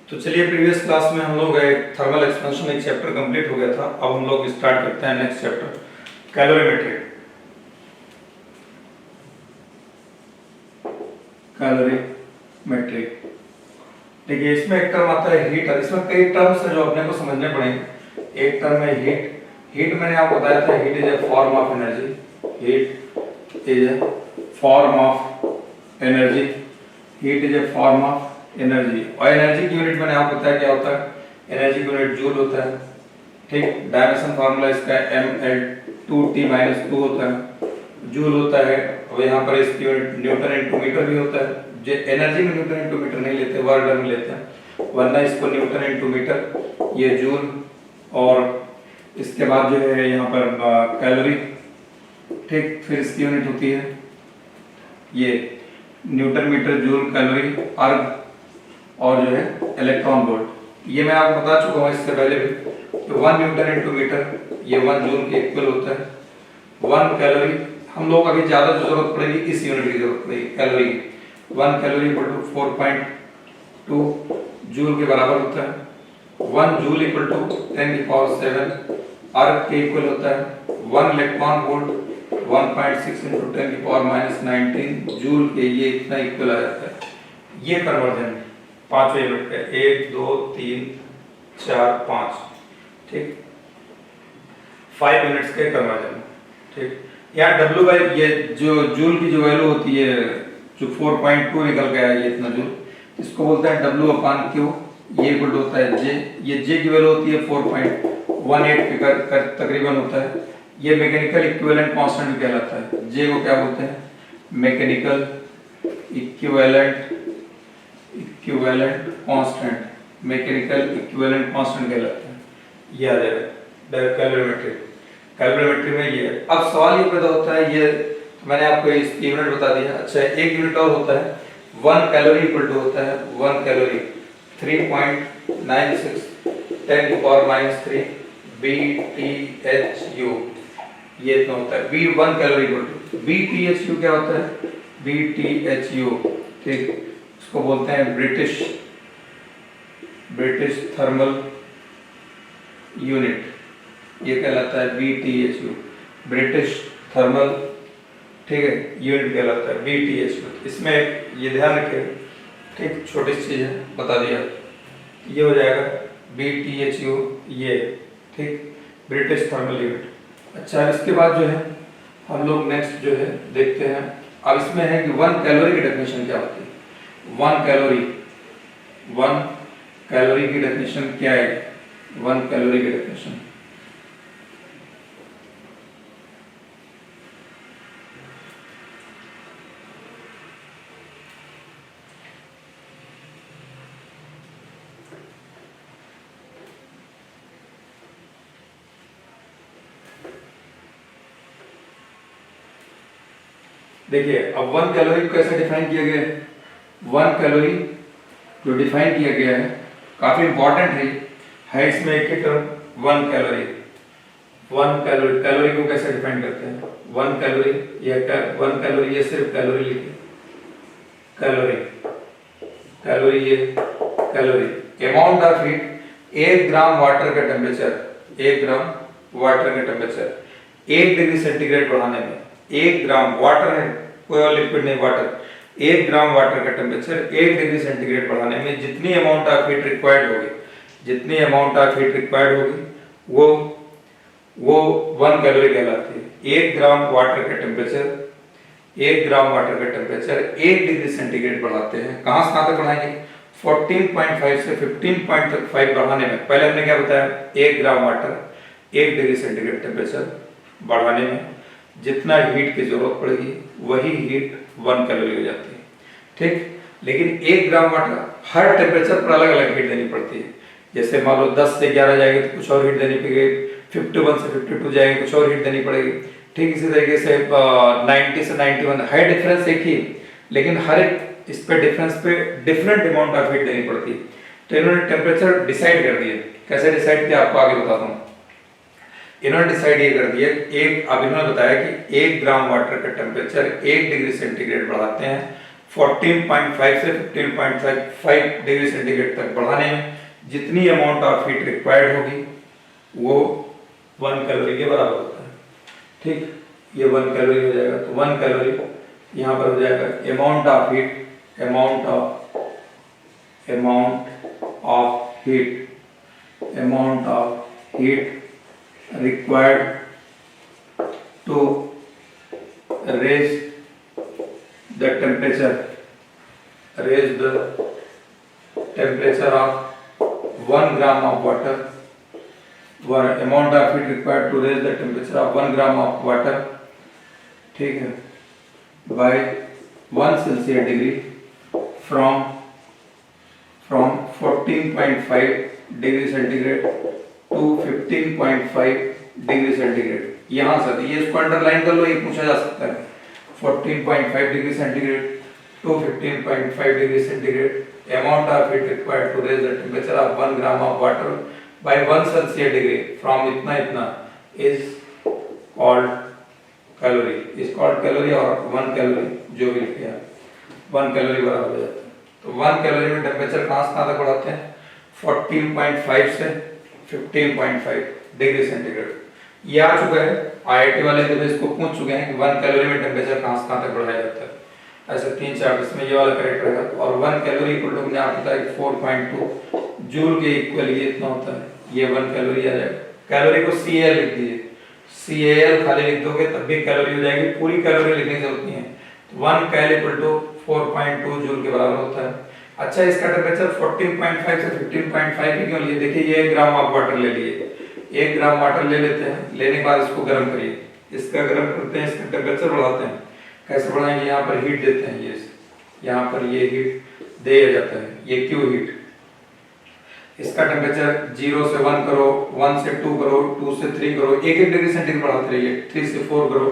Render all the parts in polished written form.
तो चलिए, previous class में हम लोग एक थर्मल एक्सपेंशन एक चैप्टर कंप्लीट हो गया था। अब हम लोग स्टार्ट करते हैं नेक्स्ट चैप्टर, कैलोरीमेट्री। कैलोरीमेट्री, देखिए इसमें एक टर्म आता है हीट। इसमें कई टर्म्स हैं जो अपने को समझने पड़ेंगे। एक टर्म है हीट। हीट मैंने आपको बताया था, heat is a form of energy. Heat is a form of energy. Heat is a form of energy. और एनर्जी की यूनिट मैंने आपको बताया क्या होता है। एनर्जी की यूनिट जूल होता है। ठीक, डायमेंशन फार्मूला इसका ml2T-2 होता है, जूल होता है। और यहाँ पर इसकी यूनिट न्यूटन इंटू मीटर भी होता है। जो एनर्जी में न्यूटन इंटू मीटर नहीं लेते, वर्ग में लेते हैं, वरना इसको न्यूटन इंटू मीटर, ये जूल। और इसके बाद जो है यहाँ पर कैलोरी। ठीक, फिर इसकी यूनिट होती है ये न्यूटन मीटर जूल कैलोरी अर्ग, और जो है इलेक्ट्रॉन वोल्ट। ये मैं आपको बता चुका हूँ इससे पहले भी कि 1 न्यूटन इंटू मीटर ये 1 जूल के इक्वल होता है। 1 कैलोरी, हम लोग अभी ज्यादा जो जरूरत पड़ेगी इस यूनिट की जरूरत पड़ेगी, कैलोरी की। 1 कैलोरी इक्वल टू 4.2 जूल के बराबर होता है। 1 जूल इक्वल टू 10⁻⁷ अर्ग के इक्वल होता है। 1 इलेक्ट्रॉन वोल्ट 1.6 इंटू 10⁻⁹ जूल के, ये इतना इक्वल आ जाता है। ये कन्वर्जन 5 यूनिट का, 1 2 3 4 5, ठीक, 5 यूनिट्स के कन्वर्जन। ठीक, यहाँ W बाई ये जो जूल की जो वैल्यू होती है, जो 4.2 निकल गया है ये इतना जूल, इसको बोलते हैं W/Q। ये इक्वल होता है J। ये J की वैल्यू होती है 4.18 के तकरीबन होता है। ये मैकेनिकल इक्विवेलेंट कांस्टेंट कहलाता है। J को क्या बोलते हैं? Mechanical equivalent constant, mechanical equivalent constant कहलाता है। ये आ जाएगा कैलोरीमेट्री। कैलोरीमेट्री में ये है। अब सवाल ये पैदा होता है, ये तो मैंने आपको इसकी यूनिट बता दिया। अच्छा, एक यूनिट और होता है, 1 कैलोरी इक्वल टू होता है 1 कैलोरी 3.96 10⁻³ BTHU। ये इतना होता है। B 1 calorie equal to BTHU क्या होता है? BTHU, ठीक, इसको बोलते हैं ब्रिटिश थर्मल यूनिट। ये कहलाता है BTHU, ब्रिटिश थर्मल, ठीक है, यूनिट कहलाता है BTHU। इसमें ये ध्यान रखिए, ठीक, छोटी सी चीज है, बता दिया। ये हो जाएगा BTHU, ये, ठीक, ब्रिटिश थर्मल यूनिट। अच्छा, इसके बाद जो है हम लोग नेक्स्ट जो है देखते हैं। अब इसमें है कि 1 कैलोरी की डेफिनेशन क्या होती है। 1 कैलोरी की डेफिनेशन क्या है? 1 कैलोरी की डेफिनेशन, देखिए अब 1 कैलोरी को कैसे डिफाइन किया गया है। 1 कैलोरी जो डिफाइन किया गया है काफी इंपॉर्टेंट है इसमें एक ही टर्म 1 कैलोरी। 1 कैलोरी, कैलोरी को कैसे डिफाइन करते हैं? 1 कैलोरी, ये 1 कैलोरी, ये सिर्फ कैलोरी लिखिए, कैलोरी ये calorie. Amount of heat, 1 gram water का टेम्परेचर, 1 ग्राम वाटर का टेम्परेचर 1 डिग्री सेंटीग्रेड बढ़ाने में, 1 ग्राम वाटर है, कोई और लिक्विड नहीं, वाटर, 1 ग्राम वाटर का टेम्परेचर 1 डिग्री सेंटीग्रेड बढ़ाने में जितनी अमाउंट ऑफ हीट रिक्वायर्ड होगी, जितनी अमाउंट ऑफ हीट रिक्वायर्ड होगी वो 1 कैलोरी कहलाती है। 1 ग्राम वाटर का टेम्परेचर, 1 ग्राम वाटर का टेम्परेचर 1 डिग्री सेंटीग्रेड बढ़ाते हैं। कहां से कहां तक बढ़ाएंगे? 14.5 से 15.5 बढ़ाने में। पहले हमने क्या बताया? 1 gram water 1 degree centigrade temperature बढ़ाने में जितना हीट की जरूरत पड़ेगी वही हीट 1 कैलोरी हो जाती है। ठीक, लेकिन 1 ग्राम वाटर हर टेम्परेचर पर अलग अलग हीट देनी पड़ती है। जैसे मान लो 10 से 11 जाएगी तो कुछ और हीट देनी पड़ेगी, 51 से 52 जाएगी कुछ और हीट देनी पड़ेगी। ठीक, इसी तरीके से 90 से 91, है डिफरेंस एक ही, लेकिन हर एक इस पे डिफरेंस पे डिफरेंट अमाउंट ऑफ हीट देनी पड़ती है। तो इन्होंने टेम्परेचर डिसाइड कर दिया। कैसे डिसाइड किया आपको आगे बताता हूँ। इन्होंने डिसाइड ये कर दिया कि अब इन्होंने बताया कि 1 ग्राम वाटर का टेम्परेचर 1 डिग्री सेंटीग्रेड बढ़ाते हैं 14.5 से 15.5 डिग्री सेंटीग्रेड तक बढ़ाने में जितनी अमाउंट ऑफ हीट रिक्वायर्ड होगी वो 1 कैलोरी के बराबर होता है। ठीक, ये 1 कैलोरी हो जाएगा। तो 1 कैलोरी यहाँ पर हो जाएगा amount of heat, amount of heat required to raise the temperature of 1 gram of water, amount of heat required to raise the temperature of 1 gram of water, ठीक है, by 1 Celsius degree from 14.5 degree centigrade to 15.5 degree centigrade. यहाँ से ये इसको underline कर लो, ये पूछा जा सकता है। 14.5 degree centigrade to 15.5 degree centigrade amount of heat required to raise the temperature of 1 gram of water by 1 Celsius degree from इतना इतना इज कॉल्ड कैलोरी और 1 कैलोरी जो भी लिखा है 1 कैलोरी बराबर हो जाता है। तो 1 कैलोरी में टेम्परेचर कहाँ तक बढ़ाते हैं? 14.5 से 15.5 डिग्री सेंटीग्रेड। ये आ चुका है, आईआईटी वाले जब इसको पूछ चुके हैं कि 1 कैलोरी में टेम्परेचर कहाँ तक बढ़ाया जाता है। ऐसे 3-4 इसमें ये वाला करेक्ट रहेगा। और 1 कैलोरी इक्वल टू मुझे आपको पता है 4.2 जूल के इक्वल ये इतना होता है, ये 1 कैलोरी आ जाएगा। कैलोरी को CAL लिख दीजिए, CAL खाली लिख दोगे तब भी कैलोरी हो जाएगी, पूरी कैलोरी लिखने की जरूरत नहीं है। तो 1 कैल इक्वल टू 4.2 जूल के बराबर होता है। अच्छा, इसका टेम्परेचर 14.5 से 15.5 ही क्यों लिए? देखिए ये 1 ग्राम आप वाटर ले लिए, 1 ग्राम वाटर ले लेते हैं, लेने के बाद इसको गर्म करिए, इसका गर्म करते हैं, इसका टेम्परेचर बढ़ाते हैं। कैसे बढ़ाएंगे? यहाँ पर हीट देते हैं, ये यहाँ पर ये हीट दिया जाता है, ये क्यू हीट। इसका टेम्परेचर 0 से 1 करो, 1 से 2 करो, 2 से 3 करो, 1-1 डिग्री सेंटीग्रेड बढ़ाते रहिए। 3 से 4 करो,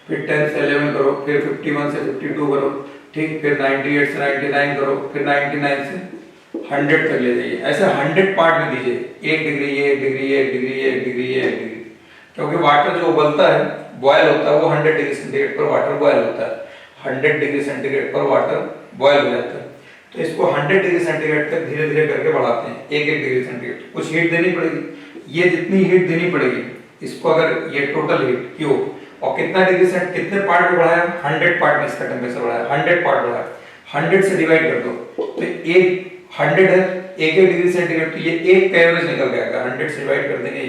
फिर 10 से 11 करो, फिर 51 से 52 करो, ठीक, फिर 98 से 99 करो, फिर 99 से 100 तक ले जाइए। ऐसे 100 पार्ट में दीजिए, 1 degree, 1 degree, 1 degree, 1 degree, 1 degree, क्योंकि वाटर जो उबलता है, बॉयल होता है, वो 100 डिग्री सेंटीग्रेड पर वाटर बॉयल होता है। 100 डिग्री सेंटीग्रेड पर वाटर बॉयल हो जाता है। तो इसको 100 डिग्री सेंटीग्रेड तक धीरे धीरे करके बढ़ाते हैं, 1-1 डिग्री सेंटीग्रेड। कुछ हीट देनी पड़ेगी, ये जितनी हीट देनी पड़ेगी इसको, अगर ये टोटल हीट क्यू और कितना डिग्री सेंट कितने पार्ट में बढ़ाया? 100 पार्ट में इसका टेम्परेचर बढ़ाया, 100 पार्ट बढ़ाया, 100 से डिवाइड कर दो तो एक 100 है, 1-1 डिग्री सेंटीग्रेड, तो ये 1 का एवरेज निकल जाएगा। 100 से डिवाइड कर देंगे,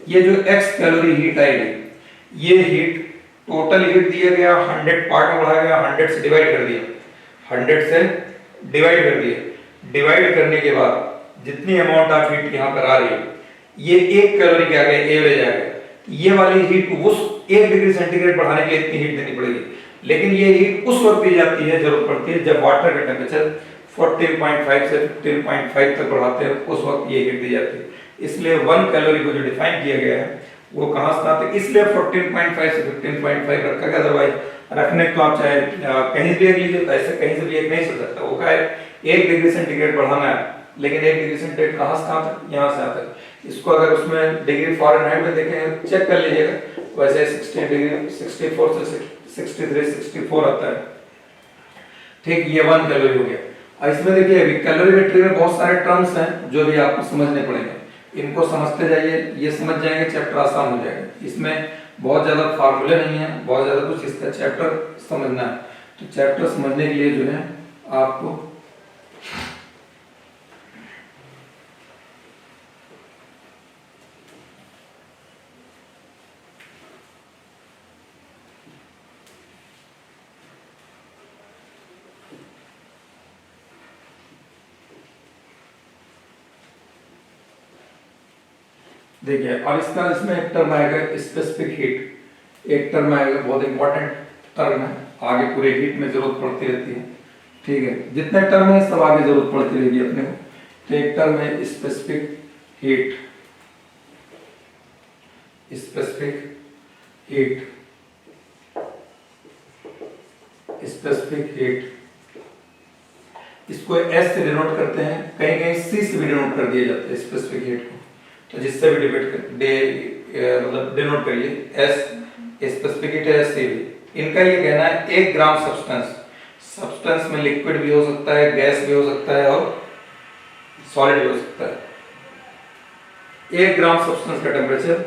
ये जो x कैलोरी हीट आएगी, ये हीट टोटल हीट दिया गया, 100 पार्ट में बढ़ाया गया, 100 से डिवाइड कर दिया, 100 से डिवाइड कर दिया। डिवाइड करने के बाद जितनी अमाउंट ऑफ हीट यहाँ पर आ रही है, ये 1 कैलोरी के आ गया, एवरेज आ गया। ये वाली हीट उस 1 डिग्री सेंटीग्रेड बढ़ाने के लिए इतनी हीट देनी पड़ेगी, लेकिन ये हीट उस वक्त दी जाती है, जरूरत पड़ती है जब वाटर का टेम्परेचर 14.5 से 15.5 तक बढ़ाते हैं, उस वक्त ये हीट दी जाती है। इसलिए 1 कैलोरी को जो डिफाइन किया गया है वो कहाँ से आता है? इसलिए 14.5 से 15.5 रखा गया। अदरवाइज रखने को आप चाहे कहीं भी लीजिए, तो ऐसे कहीं से भी एक नहीं सोच सकता। वो का 1 डिग्री सेंटीग्रेड बढ़ाना है, लेकिन 1 डिग्री सेंटीग्रेड कहाँ से आता है? यहाँ से आता है। इसको अगर उसमें डिग्री फ़ारेनहाइट में देखें, चेक कर लीजिएगा, वैसे 60 डिग्री 64 से 63 64 आता है। ठीक, ये 1 कैलोरी हो गया। इसमें देखिए अभी कैलोरीमेट्री में बहुत सारे टर्म्स हैं जो भी आपको समझने पड़ेंगे, इनको समझते जाइए, ये समझ जाएंगे, चैप्टर आसान हो जाएगा। इसमें बहुत ज्यादा फार्मूले नहीं है, बहुत ज्यादा कुछ, इसका चैप्टर समझना है। तो चैप्टर समझने के लिए जो है आपको देखिए, अब इसमें एक टर्म आएगा स्पेसिफिक हीट, एक टर्म आएगा, बहुत इंपॉर्टेंट टर्म है, आगे पूरे हीट में जरूरत पड़ती रहती है। ठीक है, जितने टर्म है सब आगे जरूरत पड़ती रहेगी अपने को। तो एक टर्म है specific heat, specific heat, specific heat, इसको एस से डिनोट करते हैं, कहीं कहीं सी से भी डिनोट कर दिया जाता है स्पेसिफिक हीट को। तो जिससे भी मतलब डिनोट करिए, एस स्पेसिफिक हीट है, एस सी भी। इनका ये कहना है 1 ग्राम सब्सटेंस सब्सटेंस में लिक्विड भी हो सकता है, गैस भी हो सकता है और सॉलिड भी हो सकता है। 1 ग्राम सब्सटेंस का टेम्परेचर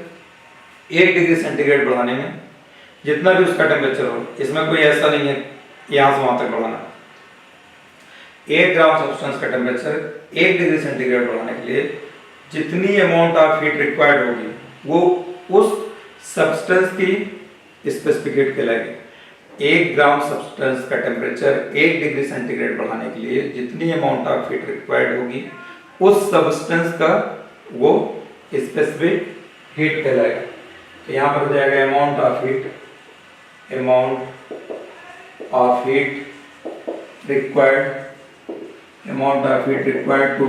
1 डिग्री सेंटीग्रेड बढ़ाने में जितना भी उसका टेम्परेचर हो, इसमें कोई ऐसा नहीं है यहां से वहां तक बढ़ाना। 1 ग्राम सब्सटेंस का टेम्परेचर 1 डिग्री सेंटीग्रेड बढ़ाने के लिए जितनी अमाउंट ऑफ हीट रिक्वायर्ड होगी वो उस सब्सटेंस की स्पेसिफिक हीट कहलाएगी। 1 ग्राम सब्सटेंस का टेम्परेचर 1 डिग्री सेंटीग्रेड बढ़ाने के लिए जितनी अमाउंट ऑफ हीट रिक्वायर्ड होगी उस सब्सटेंस का वो स्पेसिफिक हीट कहलाएगा। तो यहाँ पर हो जाएगा amount of heat required to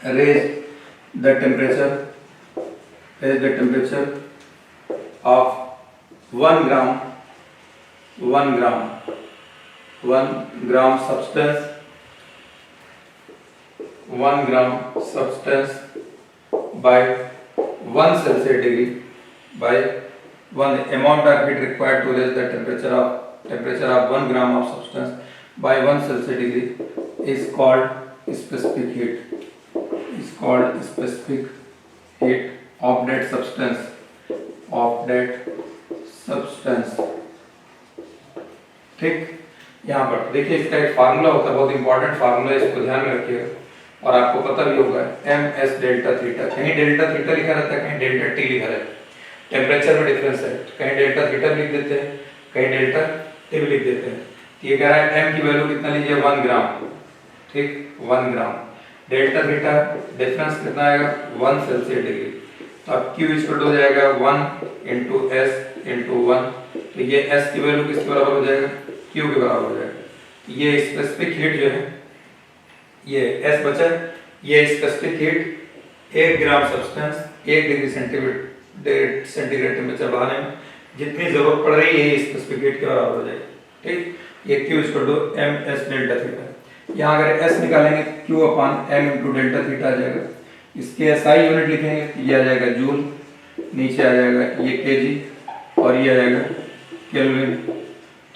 raise the temperature of 1 gram substance by 1 Celsius degree by one amount of heat required to raise the temperature of 1 gram of substance by 1 Celsius degree is called specific heat of that substance ठीक। यहाँ पर देखिए इसका एक formula होता है, बहुत important formula है, इसको ध्यान में रखिएगा और आपको पता भी होगा ms डेल्टा थीटा। कहीं डेल्टा थीटा लिखा रहता है, कहीं डेल्टा टी लिखा रहता है। टेम्परेचर में डिफरेंस है, कहीं डेल्टा थीटा लिख देते हैं, कहीं डेल्टा टी लिख देते हैं। ये कह रहा है m की वैल्यू कितना लीजिए 1 ग्राम, ठीक 1 ग्राम। डेल्टा थीटा डिफरेंस कितना आएगा 1 सेल्सियस डिग्री। तो अब Q इक्वल हो जाएगा 1 इंटू S इंटू 1। तो ये S की वैल्यू किसके बराबर हो जाएगा Q के बराबर हो जाएगा। ये स्पेसिफिक हीट जो है ये S बचा, ये specific heat 1 gram substance 1 degree centigrade temperature बढ़ाने में जितनी जरूरत पड़ रही है स्पेसिफिक हीट के बराबर हो जाएगी, ठीक। ये Q equal to ms delta theta. यहाँ अगर S निकालेंगे Q upon m into delta theta आ जाएगा। इसके SI यूनिट लिखेंगे, ये आ जाएगा जूल, नीचे आ जाएगा ये केजी और ये आ जाएगा केल्विन,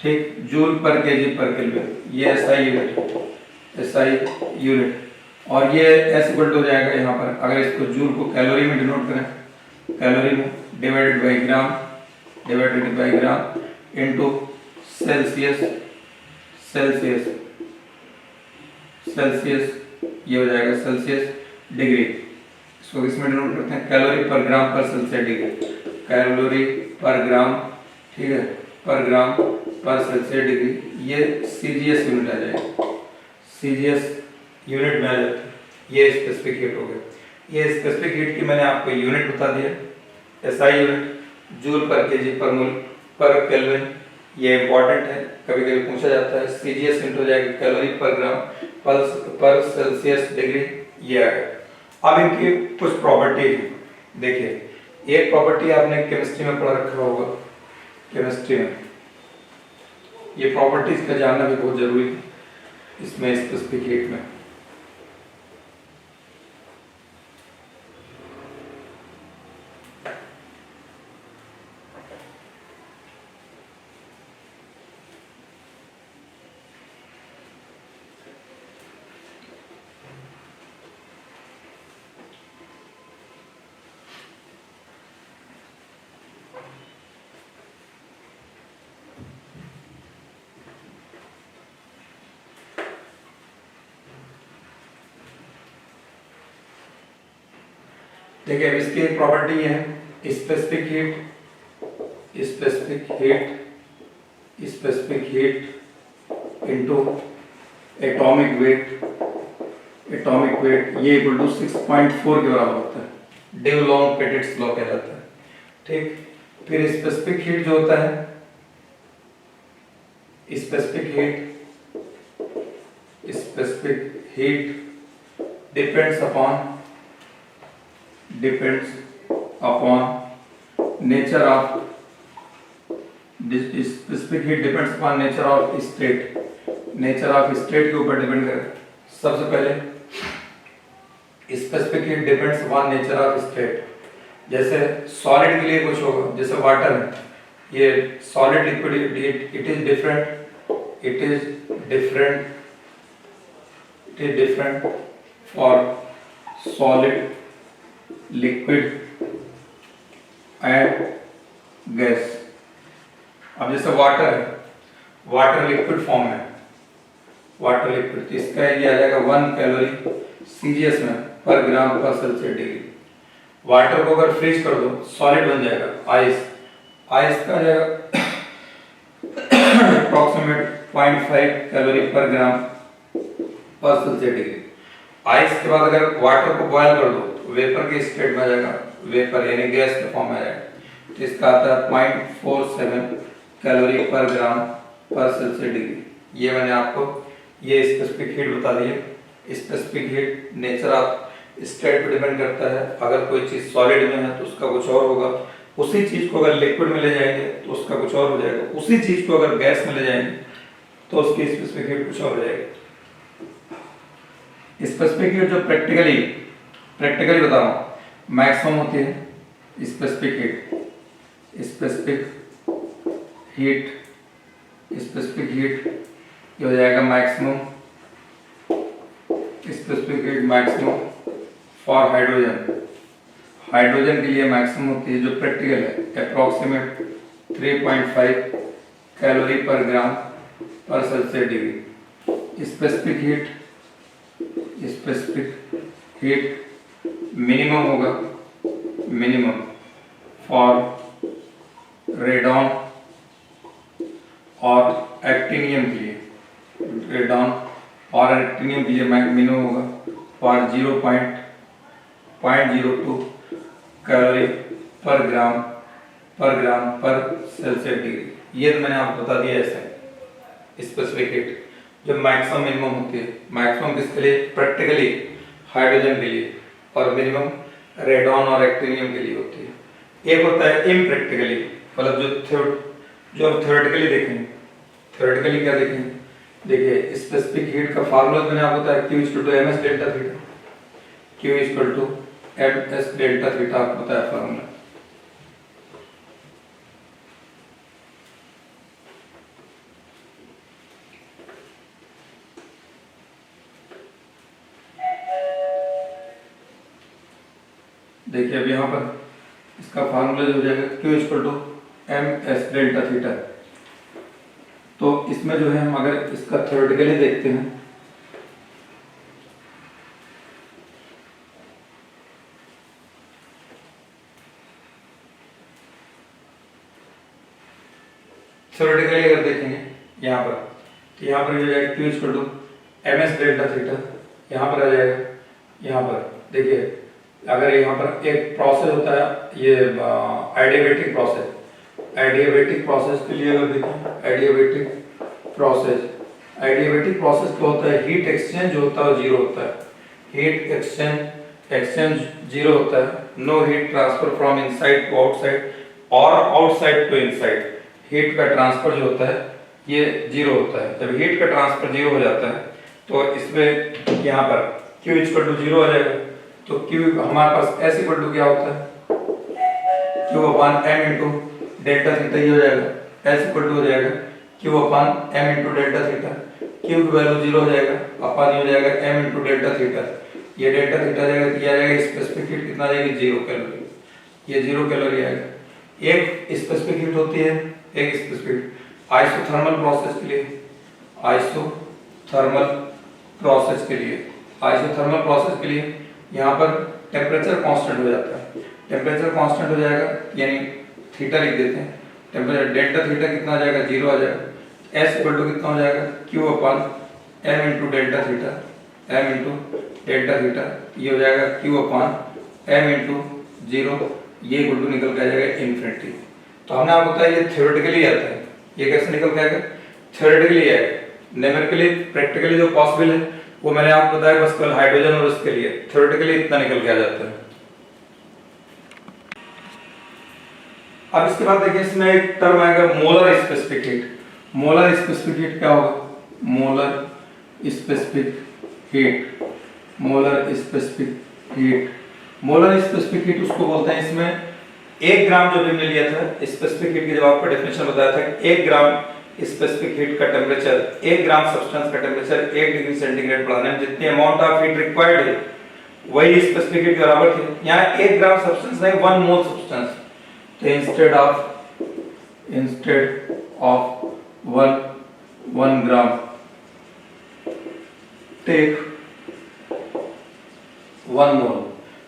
ठीक। जूल पर केजी पर केल्विन ये SI यूनिट और ये S इक्वल टू हो जाएगा यहाँ पर, अगर इसको जूल को कैलोरी में डिनोट करें, कैलोरी में divided by gram into Celsius ये हो जाएगा सेल्सियस डिग्री। इसको इसमें डिनोट करते हैं कैलोरी पर ग्राम पर सेल्सियस डिग्री, कैलोरी पर ग्राम, ठीक है, पर ग्राम पर सेल्सियस डिग्री। ये सीजीएस यूनिट आ जाएगा, सीजीएस यूनिट में आ जाता है। ये स्पेसिफिक हीट हो गया। ये स्पेसिफिक हीट की मैंने आपको यूनिट बता दिया, एसआई यूनिट जूल पर केजी पर मोल पर केल्विन, ये इंपॉर्टेंट है, कभी कभी पूछा जाता है। सीजीएस यूनिट हो जाएगा कैलोरी पर ग्राम पर सेल्सियस डिग्री, ये आ गया। अब इनकी कुछ प्रॉपर्टीज देखिए। एक प्रॉपर्टी आपने केमिस्ट्री में पढ़ा रखा होगा, केमिस्ट्री में ये प्रॉपर्टीज का जानना भी बहुत जरूरी है इसमें स्पेसिफिक हीट में। देखिए अब इसकी एक प्रॉपर्टी है specific heat into atomic weight, ये इक्वल टू 6.4 के बराबर होता है। डेव-लॉन्ग-पेटिट्स लॉ कहलाता है, ठीक। फिर स्पेसिफिक हीट जो होता है, specific heat depends upon nature of specific heat depends upon nature of state के ऊपर डिपेंड करे। सबसे पहले specific heat depends upon nature of state. जैसे सॉलिड के लिए कुछ होगा, जैसे वाटर है, ये solid liquid, it is different, it is different, it is different for solid, liquid and gas. अब जैसे वाटर है, वाटर लिक्विड फॉर्म है, वाटर लिक्विड, तो इसका ये आ जाएगा 1 कैलोरी सीजीएस में पर ग्राम पर सेल्सियस डिग्री। वाटर को अगर फ्रीज कर दो सॉलिड बन जाएगा आइस, आइस का जाएगा अप्रोक्सीमेट 0.5 कैलोरी पर ग्राम पर सेल्सियस डिग्री। आइस के बाद अगर वाटर को बॉयल कर दो तो वेपर के स्टेट में आ जाएगा, वेपर यानी गैस के फॉर्म में आ जाएगा, तो इसका आता है 0.47 कैलोरी पर ग्राम पर सेल्सियस डिग्री। ये मैंने आपको ये स्पेसिफिक हीट बता दी है। Specific heat nature of state पे डिपेंड करता है। अगर कोई चीज सॉलिड में है तो उसका कुछ और होगा, उसी चीज को अगर लिक्विड में ले जाएंगे तो उसका कुछ और हो जाएगा, उसी चीज को अगर गैस में ले जाएंगे तो उसकी स्पेसिफिक हीट कुछ और हो जाएगी। स्पेसिफिक हीट जो प्रैक्टिकली बता रहा हूँ मैक्सिमम होती है स्पेसिफिक हीट, स्पेसिफिक हीट ये हो जाएगा maximum, specific heat maximum for hydrogen, hydrogen के लिए मैक्सिमम होती है जो प्रैक्टिकल है अप्रोक्सीमेट 3.5 कैलोरी पर ग्राम पर Celsius degree. Specific heat minimum होगा, मिनिमम फॉर रेडॉन और एक्टिनियम के लिए, रेडॉन और एक्टिनियम के लिए मिनिमम होगा फॉर 0.02 कैलोरी पर ग्राम पर सेल्सियस डिग्री। ये तो मैंने आपको बता दिया ऐसा स्पेसिफिक हीट जो मैक्सिमम मिनिमम होती है। मैक्सिमम किसके लिए? प्रैक्टिकली हाइड्रोजन के लिए, और मिनिमम रेडॉन और एक्टिनियम के लिए होती है। एक होता है इम्प्रैक्टिकली, मतलब जो हम थ्योरेटिकली देखेंगे। थ्योरेटिकली क्या देखेंगे? देखिए स्पेसिफिक हीट का फार्मूला मैंने आपको बताया Q = ms delta theta, Q = ms delta theta आपको बताया फार्मूला। देखिए अब यहाँ पर इसका फार्मूला जो हो जाएगा Q = ms डेल्टा थीटा। तो इसमें जो है हम अगर इसका थ्योरेटिकली देखते हैं, थ्योरेटिकली अगर देखेंगे यहाँ पर, तो यहाँ पर जो जाएगा Q = ms डेल्टा थीटा, यहाँ पर आ जाएगा। यहाँ पर देखिए अगर यहाँ पर एक प्रोसेस होता है ये एडियाबेटिक प्रोसेस, एडियाबेटिक प्रोसेस के लिए अगर देखें, एडियाबेटिक प्रोसेस क्या होता है? हीट एक्सचेंज जो होता है जीरो होता है, हीट एक्सचेंज जीरो होता है। No heat transfer from inside to outside और आउटसाइड टू इनसाइड। हीट का ट्रांसफर जो होता है ये जीरो होता है। जब हीट का ट्रांसफर जीरो हो जाता है तो इसमें यहाँ पर Q = 0 आ जाएगा। तो Q हमारे पास S = क्या होता है? Q/m × डेल्टा थीटा ये हो जाएगा। S = हो जाएगा Q/m × डेल्टा थीटा। Q की वैल्यू 0 हो जाएगा, अपन हो जाएगा m × डेल्टा थीटा। ये डेल्टा थीटा जाएगा, किया जाएगा स्पेसिफिक हीट कितना आ जाएगी? 0 कैलोरी। ये 0 कैलोरी आएगा। एक स्पेसिफिक हीट होती है, एक स्पेसिफिक आइसोथर्मल प्रोसेस के लिए, आइसोथर्मल प्रोसेस के लिए, आइसोथर्मल प्रोसेस के लिए यहाँ पर टेम्परेचर कांस्टेंट हो जाता है। टेम्परेचर कांस्टेंट हो जाएगा यानी थीटा लिख देते हैं, टेम्परेचर डेल्टा थीटा कितना आ जाएगा? 0 आ जाएगा। S = कितना हो जाएगा? Q/m × delta theta, m × delta theta ये हो जाएगा Q/m × 0, ये गुड निकल के आ जाएगा इन्फिनिटी। तो हमने आपको बताया ये थ्योरेटिकली आता है। ये कैसे निकल के आएगा? थ्योरेटिकली आएगा। न्यूमेरिकली प्रैक्टिकली जो पॉसिबल है वो मैंने आपको बताया बस केवल हाइड्रोजन और उसके लिए। थ्योरेटिकली इतना निकल के आ जाता है। अब इसके बाद देखिए इसमें एक टर्म आएगा molar specific heat. Molar specific heat क्या होगा? Molar specific heat, molar specific heat molar specific heat उसको बोलते हैं, इसमें 1 ग्राम जो भी हमने लिया था स्पेसिफिक हीट की, जब आपको डेफिनेशन बताया था 1 ग्राम स्पेसिफिक हीट का टेम्परेचर, 1 ग्राम सब्सटेंस का टेम्परेचर 1 डिग्री सेंटीग्रेड बढ़ाने में जितनी अमाउंट ऑफ हीट रिक्वायर्ड है वही स्पेसिफिक हीट के बराबर थी। यहाँ 1 ग्राम सब्सटेंस नहीं 1 मोल सब्सटेंस, तो इंस्टेड ऑफ 1 ग्राम टेक 1 मोल,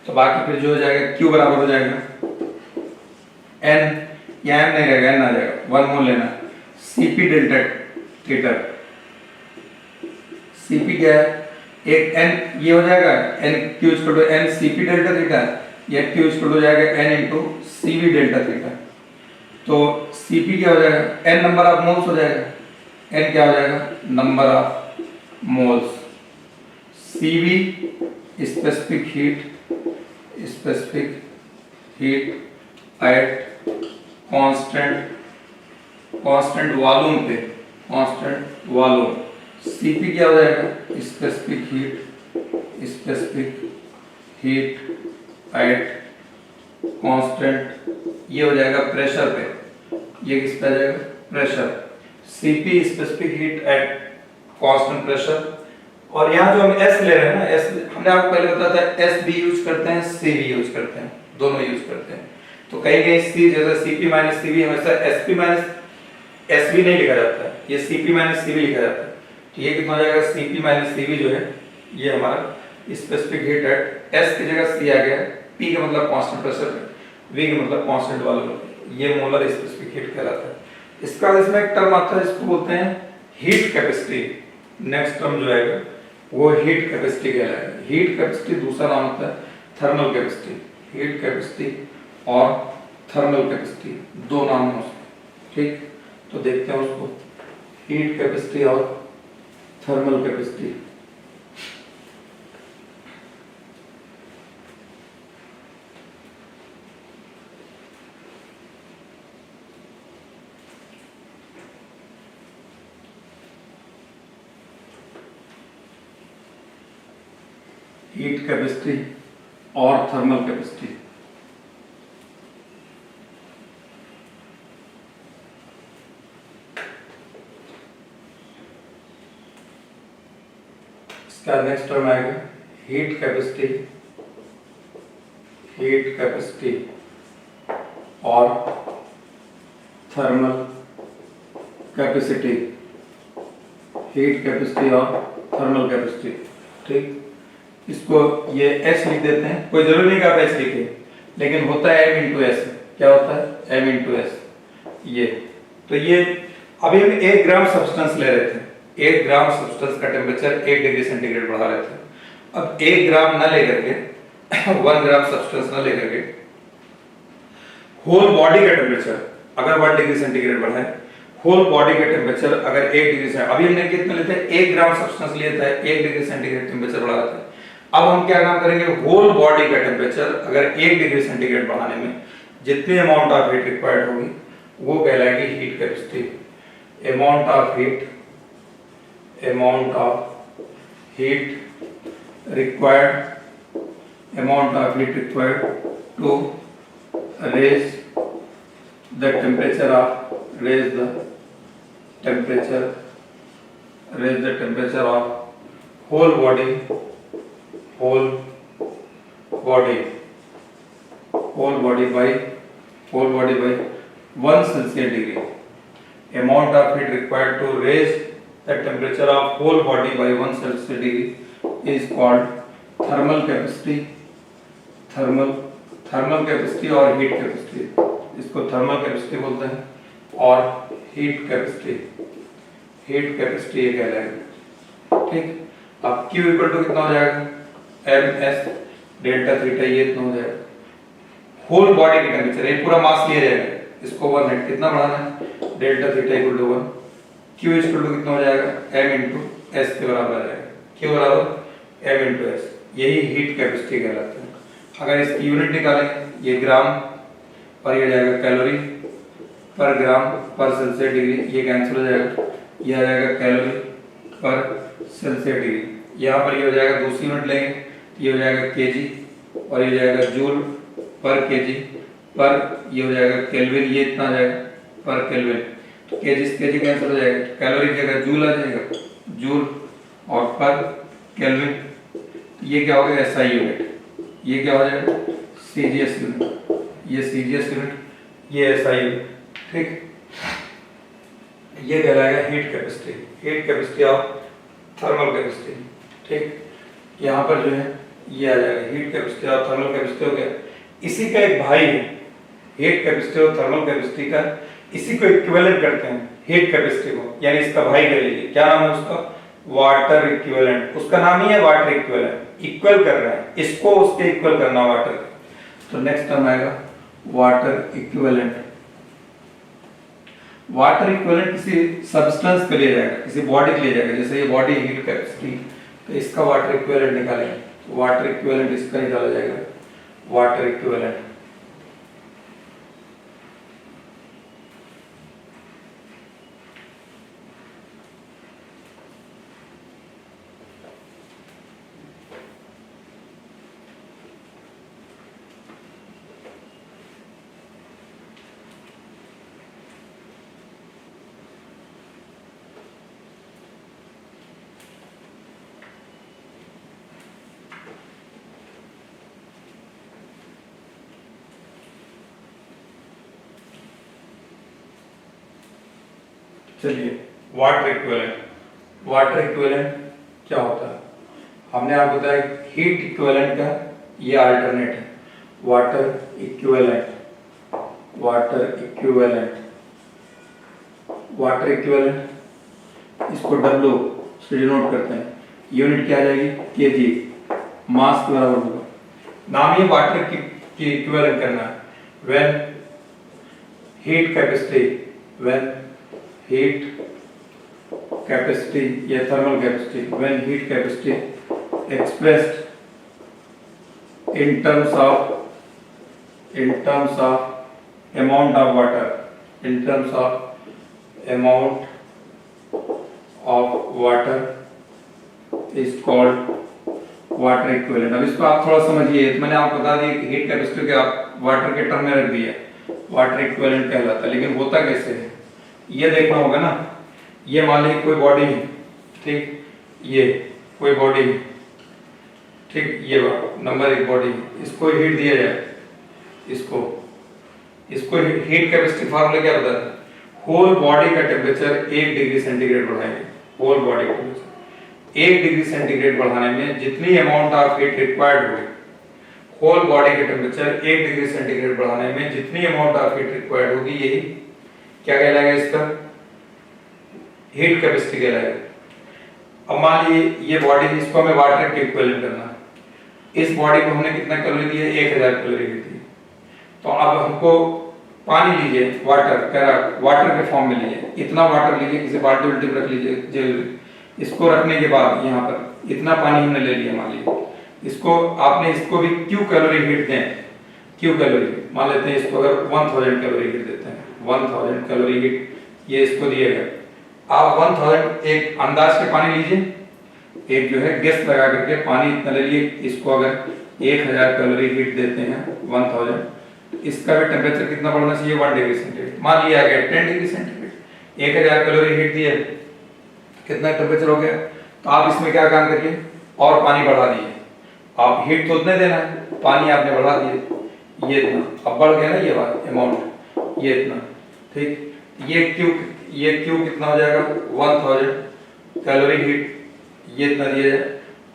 तो बाकी फिर जो हो जाएगा Q बराबर हो जाएगा N, यहाँ M नहीं रहेगा, N आ जाएगा, 1 मोल लेना, Cp डेल्टा थीटा, Cp क्या है, एक N ये हो जाएगा N Q equal to N Cp delta theta, या Q इक्वल हो जाएगा N into Cv delta theta. तो Cp क्या हो जाएगा, N नंबर ऑफ मोल्स हो जाएगा, N क्या हो जाएगा, number of moles, Cv specific heat at constant volume पे, कांस्टेंट वॉल्यूम, Cp क्या हो जाएगा, स्पेसिफिक हीट एट कांस्टेंट, ये हो जाएगा प्रेशर पे, ये किस पे आ जाएगा, pressure, Cp specific heat at constant pressure. और यहाँ जो हम S ले रहे हैं ना, S हमने आपको पहले बताया था S भी यूज करते हैं, C भी यूज करते हैं, दोनों यूज करते हैं। तो कहीं कहीं C जैसे Cp माइनस Cv हमेशा Sp माइनस Sv नहीं लिखा जाता है, ये Cp माइनस Cv लिखा जाता है। तो ये कितना हो जाएगा, Cp माइनस Cv जो है ये हमारा स्पेसिफिक हीट एट S की जगह C आ गया, P का मतलब कांस्टेंट प्रेशर, V का मतलब कांस्टेंट वॉल्यूम, ये मोलर स्पेसिफिक हीट कहलाता है। इसका इसमें एक टर्म आता है जिसको बोलते हैं हीट कैपेसिटी, नेक्स्ट टर्म जो आएगा वो हीट कैपेसिटी कहलाएगा। हीट कैपेसिटी दूसरा नाम होता है थर्मल कैपेसिटी, हीट कैपेसिटी और थर्मल कैपेसिटी दो नाम है उसके, ठीक। तो देखते हैं उसको, हीट कैपेसिटी और थर्मल कैपेसिटी। हीट कैपेसिटी और थर्मल कैपेसिटी, इसका नेक्स्ट टर्म आएगा हीट कैपेसिटी और थर्मल कैपेसिटी, हीट कैपेसिटी और थर्मल कैपेसिटी, ठीक। इसको ये S लिख देते हैं, कोई जरूरी नहीं कि आप S लिखे, लेकिन होता है M इंटू S, क्या होता है M इंटू S, ये। तो ये अभी हम 1 ग्राम सब्सटेंस ले रहे थे, 1 ग्राम सब्सटेंस का टेम्परेचर 1 डिग्री सेंटीग्रेड बढ़ा रहे थे। अब 1 ग्राम न लेकर के 1 ग्राम सब्सटेंस न लेकर के होल बॉडी का टेम्परेचर अगर 1 डिग्री सेंटीग्रेड बढ़ा है, होल बॉडी का टेम्परेचर अगर 1 डिग्री से, अभी हमने कितना लेते हैं 1 ग्राम सब्सटेंस लिया था, 1 डिग्री सेंटीग्रेड टेम्परेचर बढ़ा रहा था। अब हम क्या काम करेंगे, होल बॉडी का टेम्परेचर अगर 1 डिग्री सेंटीग्रेड बढ़ाने में जितनी अमाउंट ऑफ हीट रिक्वायर्ड होगी वो कहलाएगी heat capacity. Amount of heat required to raise the temperature of whole body by 1 Celsius degree. Amount of heat required to raise the temperature of whole body by 1 Celsius degree is called thermal capacity और heat capacity, इसको thermal capacity बोलते हैं और heat capacity ये कहलाएगा, ठीक। अब Q equal to कितना हो जाएगा, ms डेल्टा थीटा, ये इतना हो जाएगा होल बॉडी का टेम्परेचर, ये पूरा मास लिया जाएगा, इसको 1 है, कितना बढ़ाना है, delta theta equal to 1, Q equal to कितना हो जाएगा, m इंटू s के बराबर आ जाएगा, Q बराबर m इंटू s, यही हीट कैपेसिटी कहलाता है। अगर इसकी यूनिट निकालेंगे, ये ग्राम और ये जाएगा कैलोरी पर ग्राम पर सेल्सियस डिग्री, ये कैंसिल हो जाएगा, ये आ जाएगा कैलोरी पर सेल्सियस डिग्री। यहाँ पर ये हो जाएगा, दूसरी यूनिट लेंगे ये हो जाएगा केजी और ये जाएगा जूल पर केजी पर, ये हो जाएगा केल्विन, ये इतना आ जाएगा पर केल्विन। तो केजी कैंसिल हो जाएगा, कैलोरी की जगह जूल आ जाएगा, जूल और पर केल्विन। ये क्या हो गया एसआई यूनिट, ये क्या हो जाएगा सीजीएस यूनिट, ये सीजीएस यूनिट, ये एसआई यूनिट। ठीक, ये कहलाएगा heat capacity, heat capacity of thermal capacity. ठीक, यहाँ पर जो है ये आ जाएगा हीट कैपेसिटी और थर्मल कैपेसिटी हो गया। इसी का एक भाई है हीट कैपेसिटी और थर्मल कैपेसिटी का, इसी को इक्विवेलेंट करते हैं हीट कैपेसिटी को, यानी इसका भाई कह लीजिए, क्या नाम है उसका, वाटर इक्विवेलेंट। उसका नाम ही है वाटर इक्विवेलेंट, इक्वल कर रहा है इसको उसके इक्वल करना वाटर। तो नेक्स्ट टर्म आएगा वाटर इक्विवेलेंट। वाटर इक्विवेलेंट किसी सब्सटेंस के लिए जाएगा, किसी बॉडी के लिए जाएगा, जैसे ये बॉडी हीट कैपेसिटी, तो इसका वाटर इक्विवेलेंट निकालेंगे, तो वाटर इक्विवेलेंट इसका निकाला जाएगा, वाटर इक्विवेलेंट। चलिए वाटर इक्विवेलेंट, वाटर इक्विवेलेंट क्या होता है, हमने आपको बताया हीट इक्विवेलेंट का ये अल्टरनेट है, water equivalent, water equivalent, water equivalent, इसको W से डिनोट करते हैं, यूनिट क्या आ जाएगी केजी, मास के बराबर होगा। नाम ही वाटर की इक्विवेलेंट करना है। When heat capacity, when heat capacity या thermal capacity, when heat capacity expressed in terms of amount of water, in terms of amount of water is called water equivalent। अब इसको आप थोड़ा समझिए, तो मैंने आपको बता दिया कि हीट कैपेसिटी के आप वाटर के टर्म में रख दिया, वाटर इक्विवेलेंट कहलाता है। लेकिन होता कैसे है ये देखना होगा ना। ये मान लीजिए कोई बॉडी है, ठीक, ये कोई बॉडी है, ठीक, ये नंबर एक बॉडी है, इसको हीट दिया जाए, इसको हीट कैपेसिटी फार्मूला क्या बताता है, होल बॉडी का टेम्परेचर 1 डिग्री सेंटीग्रेड बढ़ाएंगे, होल बॉडी का टेम्परेचर 1 डिग्री सेंटीग्रेड बढ़ाने में जितनी अमाउंट ऑफ हीट रिक्वायर्ड होगी, होल बॉडी के टेम्परेचर 1 डिग्री सेंटीग्रेड बढ़ाने में जितनी अमाउंट ऑफ हीट रिक्वायर्ड होगी, यही क्या कहलाएगा, इसका हीट कैपेसिटी कहलाएगा। अब मान लीजिए ये बॉडी, इसको हमें वाटर के इक्विवेलेंट करना है। इस बॉडी को हमने कितना कैलोरी दिया, 1000 कैलोरी दी। तो अब हमको पानी लीजिए, वाटर के फॉर्म में लीजिए, इतना वाटर लीजिए, किसी बाल्टी उल्टी रख लीजिए, इसको रखने के बाद यहाँ पर इतना पानी हमने ले लिया, मान लीजिए इसको आपने, इसको भी क्यू कैलोरी हीट दें, क्यू कैलोरी मान लेते हैं, इसको अगर 1000 कैलोरी हीट देते हैं, 1000 कैलोरी हीट ये इसको दिएगा। आप 1000 एक अंदाज के पानी लीजिए, एक जो है गैस लगा करके पानी इतना ले लिए, इसको अगर 1000 कैलोरी हीट देते हैं 1000, इसका भी टेम्परेचर कितना बढ़ना चाहिए, 1 डिग्री सेंटीग्रेड। मान लिया गया 10 डिग्री सेंटीग्रेड, 1000 कैलोरी हीट दिए, कितना टेम्परेचर हो गया। तो आप इसमें क्या काम करिए, और पानी बढ़ा दिए, आप हीट तो उतने देना है, पानी आपने बढ़ा दिए, ये इतना अब बढ़ गया ना, ये वाला अमाउंट, ये इतना, ठीक, ये क्यू कितना हो जाएगा, 1000 कैलोरी हीट, ये इतना दिया जाए।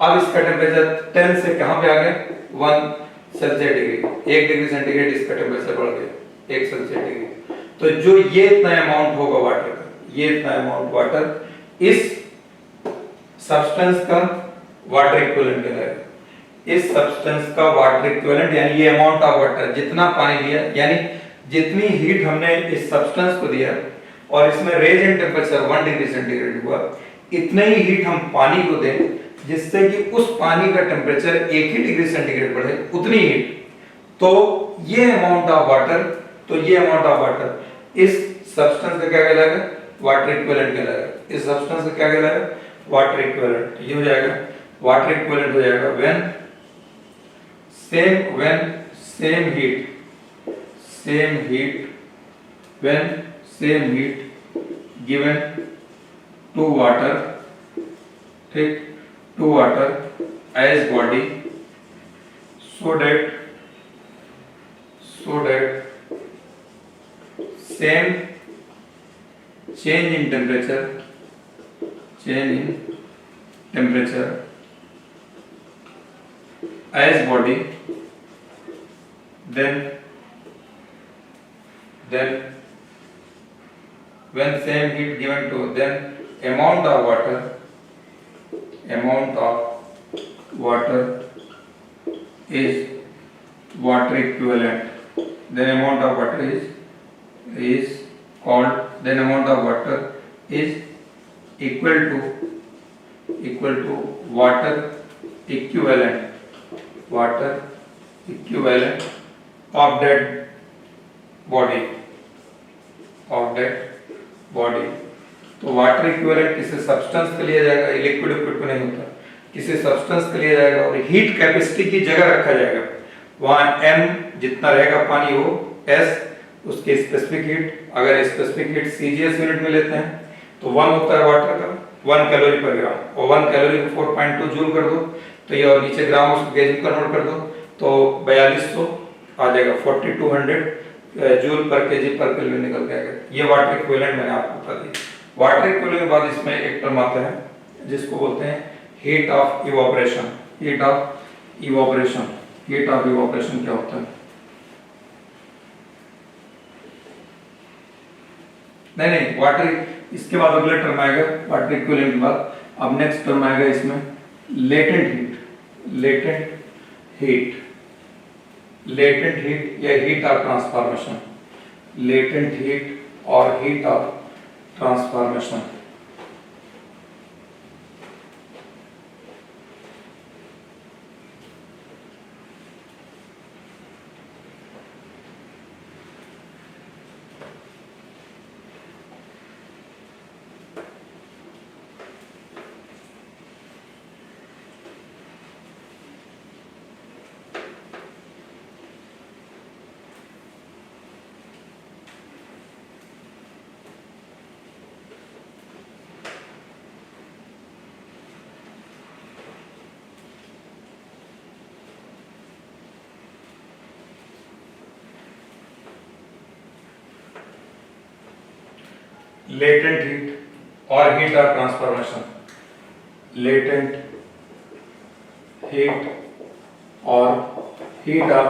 अब इसका टेम्परेचर 10 से कहां पे आ गया, 1 सेल्सियस डिग्री, 1 डिग्री सेंटीग्रेड इसका टेम्परेचर बढ़ गया 1 सेल्सियस डिग्री। तो जो ये इतना अमाउंट होगा वाटर का, ये इतना अमाउंट वाटर इस सब्सटेंस का वाटर इक्विवेलेंट कहलाएगा। इस सब्सटेंस का वाटर इक्विवेलेंट यानी ये अमाउंट ऑफ वाटर, जितना पानी लिया, यानी जितनी हीट हमने इस सब्सटेंस को दिया और इसमें raise in temperature 1 degree centigrade हुआ, इतने ही हीट हम पानी को दें जिससे कि उस पानी का टेम्परेचर 1 ही डिग्री सेंटीग्रेड बढ़े, उतनी हीट, तो ये अमाउंट ऑफ वाटर, तो ये अमाउंट ऑफ वाटर इस सब्सटेंस का क्या कहलाएगा, वाटर इक्विवेलेंट कहलाएगा। इस सब्सटेंस का क्या कहलाएगा, वाटर इक्विवेलेंट। ये हो जाएगा वाटर इक्विवेलेंट हो जाएगा when same heat when same heat given to water, ठीक, to water as body, so that same change in temperature as body, then when same heat given to, then amount of water is water equivalent, then amount of water is called, then amount of water is equal to water equivalent of that body, तो water equivalent किसी substance के लिए जाएगा, liquid को नहीं होता, किसी substance के लिए जाएगा और हीट कैपेसिटी की जगह रखा जाएगा, वहां m जितना रहेगा पानी वो s उसकी स्पेसिफिक हीट, अगर स्पेसिफिक हीट सीजीएस यूनिट में लेते हैं तो 1 होता है वाटर का 1 कैलोरी पर ग्राम, और 1 कैलोरी को 4.2 जूल कर दो तो ये, और नीचे ग्राम उसको केजी में कन्वर्ट कर दो तो 4200 आ जाएगा, 4200 जूल पर केजी पर केल्विन निकल के आएगा। ये वाटर इक्विवेलेंट मैंने आपको बता दी। वाटर इक्विवेलेंट के बाद इसमें एक टर्म आता है जिसको बोलते हैं heat of evaporation. Heat of evaporation क्या होता है? नहीं वाटर, इसके बाद अगला टर्म आएगा वाटर इक्विवेलेंट के बाद। अब नेक्स्ट टर्म आएगा इसमें लेटेंट हीट या heat of transformation, latent heat और heat of transformation. Latent heat और heat of transformation, latent heat और हीट ऑफ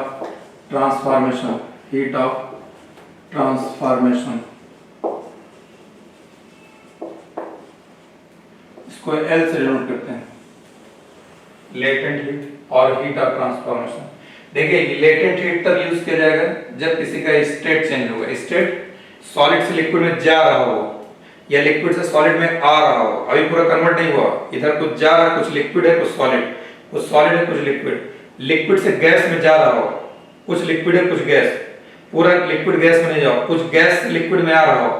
ट्रांसफॉर्मेशन, इसको L से डिनोट करते हैं, लेटेंट हीट और हीट ऑफ ट्रांसफॉर्मेशन। देखिए लेटेंट हीट तब यूज किया जाएगा जब किसी का स्टेट चेंज होगा, स्टेट सॉलिड से लिक्विड में जा रहा हो या लिक्विड से सॉलिड में आ रहा हो, अभी पूरा कन्वर्ट नहीं हुआ, इधर कुछ जा रहा है, कुछ लिक्विड है कुछ सॉलिड है कुछ लिक्विड से गैस में जा रहा हो, कुछ लिक्विड है कुछ गैस, पूरा लिक्विड गैस में नहीं जाओ, कुछ गैस लिक्विड में आ रहा हो,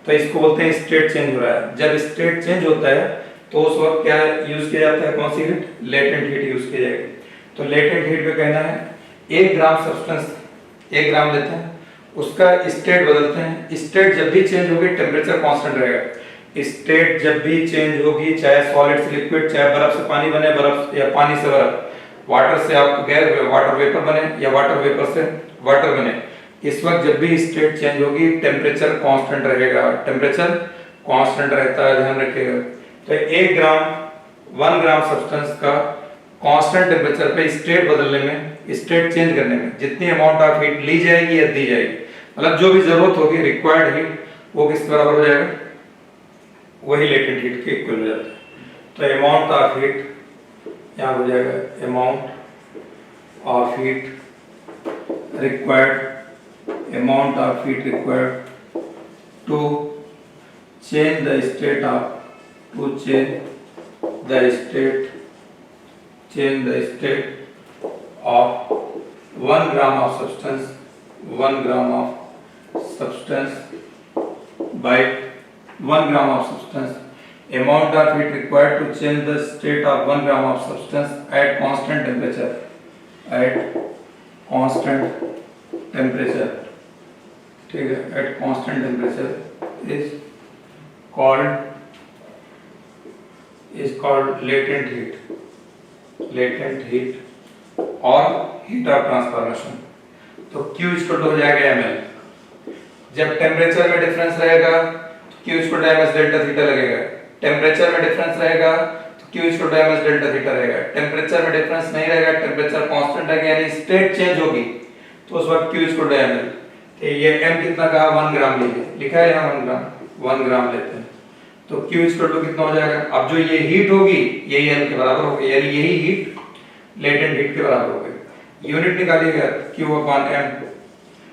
तो इसको बोलते हैं स्टेट चेंज हो रहा है। जब स्टेट चेंज होता है तो उस वक्त क्या यूज किया जाता है, कौन सी हीट? लेटेंट हीट यूज की जाएगी। तो लेटेंट हीट पे कहना है 1 ग्राम सब्सटेंस, 1 ग्राम लेते हैं, उसका स्टेट बदलते हैं, स्टेट जब भी चेंज होगी टेम्परेचर कांस्टेंट रहेगा, स्टेट जब भी चेंज होगी चाहे सॉलिड से लिक्विड, चाहे बर्फ से पानी बने, बर्फ या पानी से बर्फ, वाटर से आपको गैस वाटर वेपर बने या वाटर वेपर से वाटर बने, इस वक्त जब भी स्टेट चेंज होगी टेम्परेचर कांस्टेंट रहेगा, टेम्परेचर कांस्टेंट रहता है, ध्यान रखिएगा। तो 1 ग्राम सब्सटेंस का कांस्टेंट टेम्परेचर पे स्टेट बदलने में, स्टेट चेंज करने में जितनी अमाउंट ऑफ हीट ली जाएगी या दी जाएगी, मतलब जो भी जरूरत होगी रिक्वायर्ड हीट, वो किस बराबर हो जाएगा? वही लेटेंट हीट के इक्वल हो जाता है। तो अमाउंट ऑफ हीट यहाँ हो जाएगा, amount of heat required to change the state of, change the state of 1 gram of substance by 1 gram of substance, amount of heat required to change the state of 1 gram of substance at constant temperature at constant temperature, ठीक है, at constant temperature is called latent heat और heat of transformation. तो Q equal to हो जाएगा ml। जब temperature में difference रहेगा तो Q equal to ms delta theta लगेगा। टेम्परेचर में डिफरेंस रहेगा तो Q equal to ms delta theta रहेगा। टेम्परेचर में डिफरेंस नहीं रहेगा, टेम्परेचर कांस्टेंट है यानी स्टेट चेंज होगी तो उस वक्त Q इक्वल टू ml। तो ये m कितना कहा, 1 ग्राम लीजिए, लिखा है यहाँ 1 ग्राम लेते हैं तो Q इक्वल टू कितना हो जाएगा। अब जो ये हीट होगी यही m के बराबर होगी, यानी यही हीट लेटेंट हीट के बराबर होगी। यूनिट निकालिएगा Q अपॉन m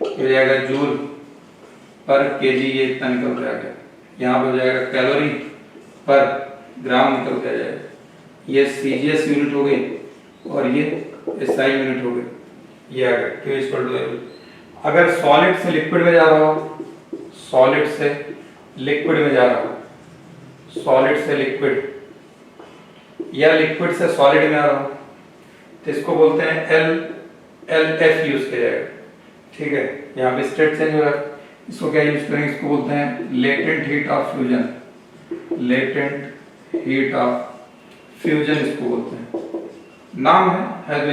हो जाएगा जूल पर केजी, ये इतना निकल के आ गया। यहाँ पे हो जाएगा कैलोरी पर ग्राम निकल के आ जाएगा। ये CGS यूनिट हो गई और ये SI यूनिट हो गई, ये आ गया Q इक्वल टू। अगर सॉलिड से लिक्विड में जा रहा हो, सॉलिड से लिक्विड में जा रहा हो, सॉलिड से लिक्विड या लिक्विड से सॉलिड में आ रहा हो तो इसको बोलते हैं LF यूज किया जाएगा, ठीक है। यहाँ पे स्टेट चेंज हो रहा है, इसको क्या यूज करेंगे, इसको बोलते हैं latent heat of fusion, latent heat of fusion इसको बोलते हैं। नाम है तो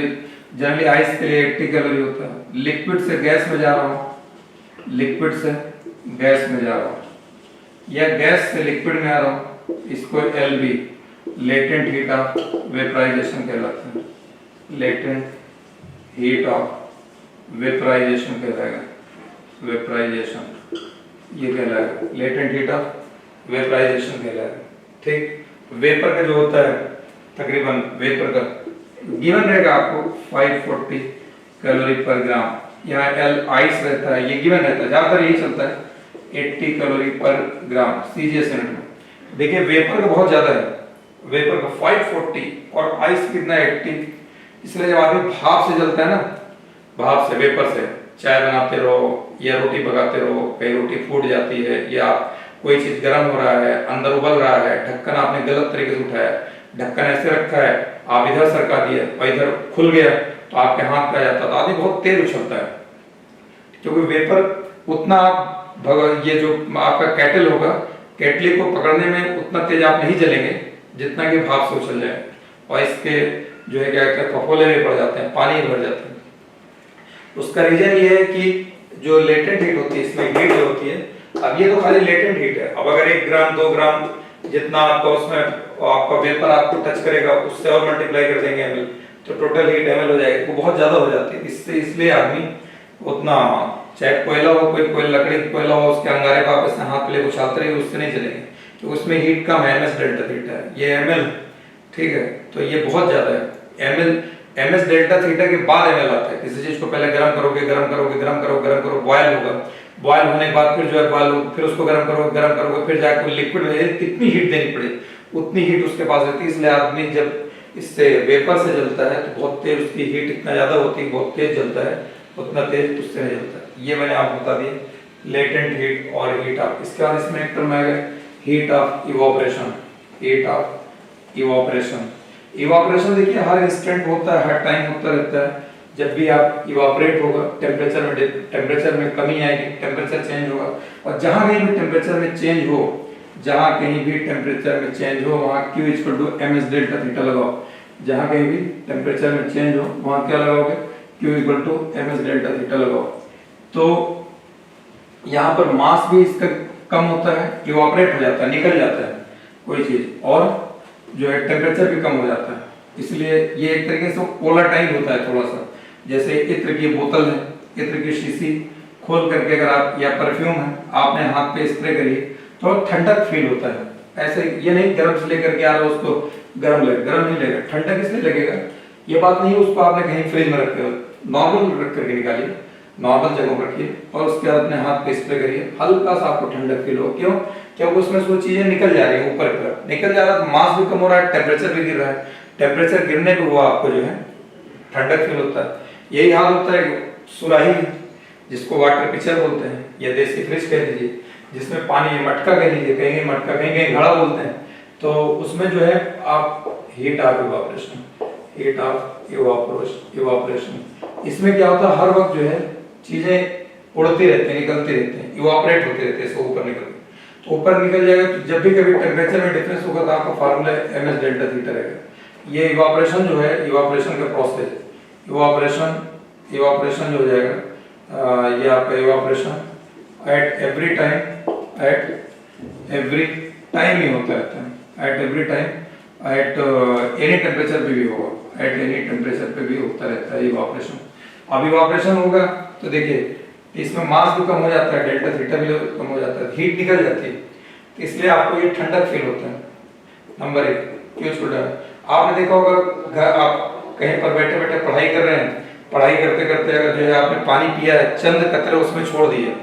जनरली आइस के लिए 80 कैलोरी होता है। लिक्विड से गैस में जा रहा हूँ, लिक्विड से गैस में जा रहा हूँ या गैस से लिक्विड में आ रहा हूँ, इसको LV latent heat of vaporisation कहलाता है। लेटेंट हीट ऑफ वेपराइजेशन कहलाएगा, वेपराइजेशन ये कहलाएगा, लेटेंट हीट ऑफ वेपराइजेशन कहलाएगा, ठीक। वेपर का जो होता है तकरीबन वेपर का गिवन रहेगा आपको 540 कैलोरी पर ग्राम, यहाँ L आइस रहता है, ये गिवन रहता है, ज्यादातर यही चलता है 80 कैलोरी पर ग्राम CGS यूनिट में। देखिए वेपर का बहुत ज्यादा है, वेपर का 540 और आइस कितना 80, इसलिए जब आदमी भाप से जलता है ना, भाप से वेपर से चाय बनाते रहो या रोटी पकाते रहो, कहीं रोटी फूट जाती है या कोई चीज गर्म हो रहा है, अंदर उबल रहा है, ढक्कन आपने गलत तरीके से उठाया, ढक्कन ऐसे रखा है, आप इधर सरका दिया और इधर खुल गया तो आपके हाथ पे आ जाता, तो आदमी बहुत तेज उछलता है, क्योंकि वेपर उतना ये जो आपका कैटल होगा, केटली को पकड़ने में उतना तेज आप नहीं जलेंगे जितना कि भाप से उछल जाए और इसके जो है क्या कहते हैं फफोले में पड़ जाते हैं, पानी भर जाते हैं। उसका रीजन ये है कि जो लेटेंट हीट होती है, इसमें हीट जो होती है, अब ये तो खाली लेटेंट हीट है, अब अगर 1 ग्राम 2 ग्राम जितना आपका उसमें आपका वेपर आपको टच करेगा उससे और मल्टीप्लाई कर देंगे ml, तो टोटल हीट ml हो जाएगी, वो बहुत ज्यादा हो जाती है। इससे इसलिए आदमी उतना, चाहे कोयला हो, कोई लकड़ी कोयला हो, उसके अंगारे को आप इससे हाथ पे उछालते रहिए, उससे नहीं चलेंगे क्योंकि उसमें हीट कम है, ms डेल्टा थीटा है, ये ml, ठीक है, तो ये बहुत ज्यादा है। ms डेल्टा थीटा के बाद ml आता है। किसी चीज को पहले गर्म करोगे, गर्म करो, बॉयल होगा, बॉयल होने के बाद फिर जो है बॉयल होगा, फिर उसको गर्म करोगे, फिर जाकर लिक्विड में कितनी हीट देनी पड़े उतनी हीट उसके पास रहती है। इसलिए आदमी जब इससे वेपर से जलता है तो बहुत तेज उसकी हीट इतना ज्यादा होती है, बहुत तेज जलता है, उतना तेज उससे नहीं जलता है। ये मैंने आपको बता दिया लेटेंट हीट और हीट ऑफ। इसके बाद इसमें एक टर्म आएगा heat of evaporation, heat of evaporation. Evaporation देखिए हर इंस्टेंट होता है, हर टाइम होता रहता है। जब भी आप इवापोरेट होगा टेम्परेचर में कमी आएगी, टेम्परेचर चेंज होगा, और जहां कहीं भी टेम्परेचर में चेंज हो, जहां कहीं भी टेम्परेचर में चेंज हो वहां Q equal to ms delta theta लगाओ। जहां कहीं भी टेम्परेचर में चेंज हो वहां क्या लगाओगे, Q equal to ms delta theta लगाओ। तो यहाँ पर मास भी इसका कम होता है, इवापोरेट हो जाता है, निकल जाता है कोई चीज, और जो है टेम्परेचर भी कम हो जाता है। इसलिए ये एक तरीके से वोलेटाइल होता है थोड़ा सा। जैसे इत्र की बोतल है, इत्र की शीशी खोल करके अगर आप, या परफ्यूम है, आपने हाथ पे स्प्रे करिए तो ठंडक फील होता है। ऐसे ये नहीं गर्म से लेकर के आ रहा उसको गर्म नहीं लगेगा, ठंडक इसलिए लगेगा। ये बात नहीं उसको आपने कहीं फ्रिज में रखे हो, नॉर्मल रख करके निकालिए, नॉर्मल जगह पर रखिए और उसके बाद अपने हाथ पे स्प्रे करिए, हल्का सा आपको ठंडक फील हो। क्यों? क्योंकि उसमें से वो चीजें निकल जा रही है, ऊपर की तरफ निकल जा रहा है, तो मास भी कम हो रहा है, टेम्परेचर भी गिर रहा है। टेम्परेचर गिरने पे हुआ आपको जो है ठंडक फील होता है। यही हाल होता है सुराही, जिसको वाटर पिचर बोलते हैं, या देसी फ्रिज कह लीजिए, जिसमें पानी, मटका कह लीजिए, कहीं मटका, कहीं घड़ा बोलते हैं, तो उसमें जो है आप heat of evaporation, heat of evaporation. इसमें क्या होता है, हर वक्त जो है चीजें उड़ती रहती हैं, निकलती रहती हैं, इवापोरेट होती रहती है, इसको ऊपर निकल, तो ऊपर निकल जाएगा तो जब भी कभी टेम्परेचर में डिफरेंस होगा तो आपका फार्मूला ms डेल्टा थीटा रहेगा। ये इवापोरेशन जो है, इवापोरेशन का प्रोसेस, इवापोरेशन जो हो जाएगा ये आपका इवापोरेशन एट एवरी टाइम ही होता रहता है, at every time, at any temperature पे भी होगा, एट एनी टेम्परेचर पे भी होता रहता है इवापोरेशन। अब इवापोरेशन होगा तो देखिए इसमें मास भी कम हो जाता है, डेल्टा थीटा भी कम हो जाता है, हीट निकल जाती है, तो इसलिए आपको ये ठंडक फील होता है। नंबर 1 क्यों छोटा है, आपने देखा होगा घर आप कहीं पर बैठे बैठे पढ़ाई कर रहे हैं, पढ़ाई करते करते अगर जो है आपने पानी पिया है, चंद कतरे उसमें छोड़ दिए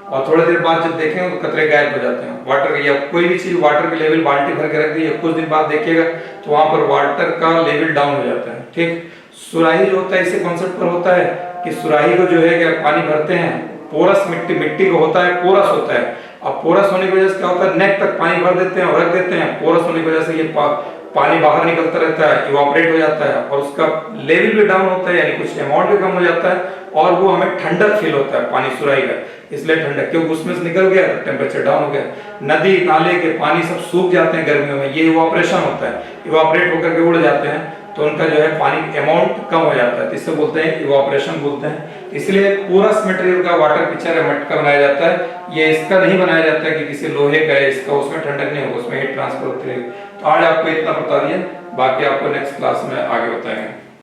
और थोड़ी देर बाद जब देखें तो कतरे गायब हो जाते हैं, वाटर या कोई भी चीज वाटर के लेवल बाल्टी भर के रख दी, कुछ दिन बाद देखिएगा तो वहां पर वाटर का लेवल डाउन हो जाता है। ठीक, सुराही जो होता है इसी कॉन्सेप्ट पर होता है कि सुराही को जो है कि पानी भरते हैं, पोरस मिट्टी को होता है, पोरस होता है, अब पोरस होने की वजह से क्या होता है, नेक तक पानी भर देते हैं और रख देते हैं, पोरस होने की वजह से ये पानी बाहर निकलता रहता है, इवापोरेट हो जाता है और उसका लेवल भी डाउन होता है, यानी कुछ अमाउंट भी कम हो जाता है और वो हमें ठंडक फील होता है पानी सुराही का, इसलिए ठंडक, क्योंकि उसमें से निकल गया तो टेम्परेचर डाउन हो गया। नदी नाले के पानी सब सूख जाते हैं गर्मियों में, ये इवापोरेशन होता है, इवापोरेट होकर के उड़ जाते हैं तो उनका जो है पानी अमाउंट कम हो जाता है, इससे बोलते हैं इवापोरेशन बोलते हैं। इसलिए पोरस मटेरियल का वाटर पिक्चर या मटका बनाया जाता है, ये इसका नहीं बनाया जाता है कि किसी लोहे का है इसका, उसमें ठंडक नहीं होगा, उसमें हीट ट्रांसफर होती रहेगी। तो आज आपको इतना बता दिया, बाकी आपको नेक्स्ट क्लास में आगे बताएंगे।